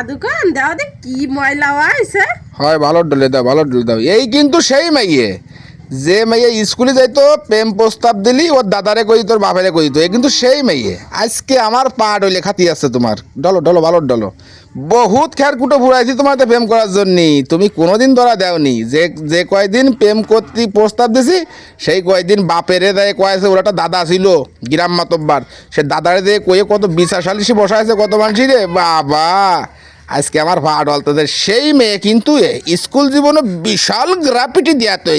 দোকান দাও দে কি ময়লা হয়েছে। হয় ভালো ডলে দাও, ভালো ডলে দাও। এই কিন্তু সেই মাইয়ে যে মাইয়ে স্কুলে যাইতো, প্রেম প্রস্তাব দিলি ওর দাদারে কই তোর বাপেরে কই তো, এ কিন্তু সেই মাইয়ে। আজকে আমার পা ডলে খাতি আছে তোমার। ডলো ডলো, ভালো ডলো। বহুত খের কুটো ফুরাইছি তোমার প্রেম করার জন্যই, তুমি কোনোদিন ধরা দেওনি। যে যে কয়দিন প্রেম করতে প্রস্তাব দিছি সেই কয়দিন বাপেরে দেয় কয়েছে, ওর একটা দাদা ছিল গ্রাম মাতব্বার, সে দাদারে দিয়ে কয়ে কত বিচারশালিশি বসাইছে কত মানুষই রে বাবা। আজকে আমার পা ডলতে সেই মেয়ে কিন্তু স্কুল জীবনে বিশাল গ্রাফিটি দেয়া তো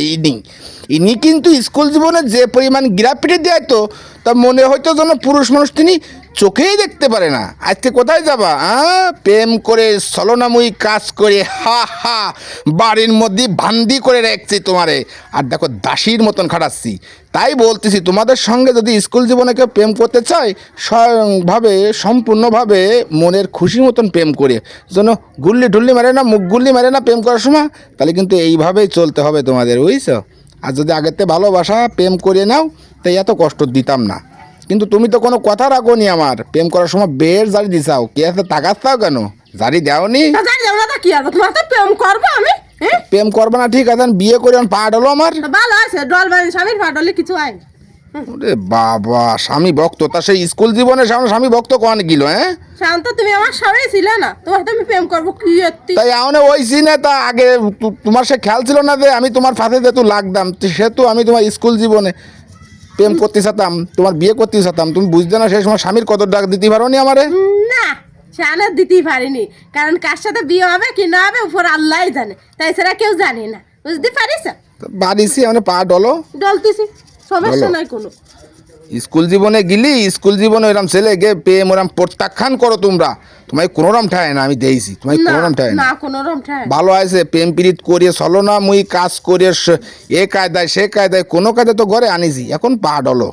ইনি কিন্তু স্কুল জীবনে যে পরিমাণ গ্রাফিটি দেয় তো তা মনে হয়তো যেন পুরুষ মানুষ তিনি চোখেই দেখতে পারে না। আজকে কোথায় যাবা? প্রেম করে ছলনাময়ী কাজ করে হা হা বাড়ির মধ্যে ভান্দি করে রাখছি তোমারে, আর দেখো দাসীর মতন খাটাচ্ছি। তাই বলতেছি তোমাদের সঙ্গে যদি স্কুল জীবনে কেউ প্রেম করতে চায় স্বয়ংভাবে সম্পূর্ণভাবে মনের খুশি মতন প্রেম করে, যেন গুল্লি ঢুল্লি মারে না, মুখ গুল্লি মারে না প্রেম করার সময়। তাহলে কিন্তু এইভাবেই চলতে হবে তোমাদের, বুঝছো? আর যদি আগেতে ভালোবাসা প্রেম করে নাও তাই এত কষ্ট দিতাম না। কিন্তু তুমি তো কোনো কথা রাখোনি, আমার প্রেম করার সময় বের জারি দিছাও, কে আছে তাকাচ্ছাও কেন? জারি দেওনি। জানি যাবো না কি আর তোমার তো প্রেম করবো আমি। প্রেম করবে না ঠিক আছে, বিয়ে করে পা ডলো আমার। ভালো আছে ডল বাড়ি স্বামীর ফাটলে কিছু হয়। ওরে বাবা, স্বামী ভক্ত, তা সেই স্কুল জীবনে স্বামী ভক্ত কন গিল? শান্ত তুমি আমার স্বামী ছিলে না, তোমার তো আমি প্রেম করবো কি এত্তি। তাই এমন ওইছি না, তা আগে তোমার সে খেয়াল ছিল না যে আমি তোমার ফাঁসে যেহেতু লাগতাম, সেহেতু আমি তোমার স্কুল জীবনে প্রেম করতে চাতাম, তোমার বিয়ে করতে চাতাম। তুমি বুঝতে না সেই সময় স্বামীর কত ডাক দিতে পারো নি আমারে? না সেখানে দিতেই পারিনি, কারণ কার সাথে বিয়ে হবে কি না হবে উপর আল্লাহ জানে, তাই ছাড়া কেউ জানে না। বুঝতে পারিস? বাড়িছি মানে পা ডলো। ডলতেছি, সমস্যা নাই কোনো। স্কুল জীবনে গিলি, স্কুল জীবনে ওইরকম ছেলে গে প্রেম ওরম প্রত্যাখ্যান করো তোমরা। তোমায় কোনো রকম ঠায় না, আমি দিয়েছি তোমায় কোনো রকম ঠায় না। না কোনো রকম ঠায় ভালো আছে প্রেম প্রীত করিয়ে চলো না, মুই কাজ করিয়ে এ কায়দায় সে কায়দায় কোনো কায়দায় তো ঘরে আনিছি, এখন পা ডলো।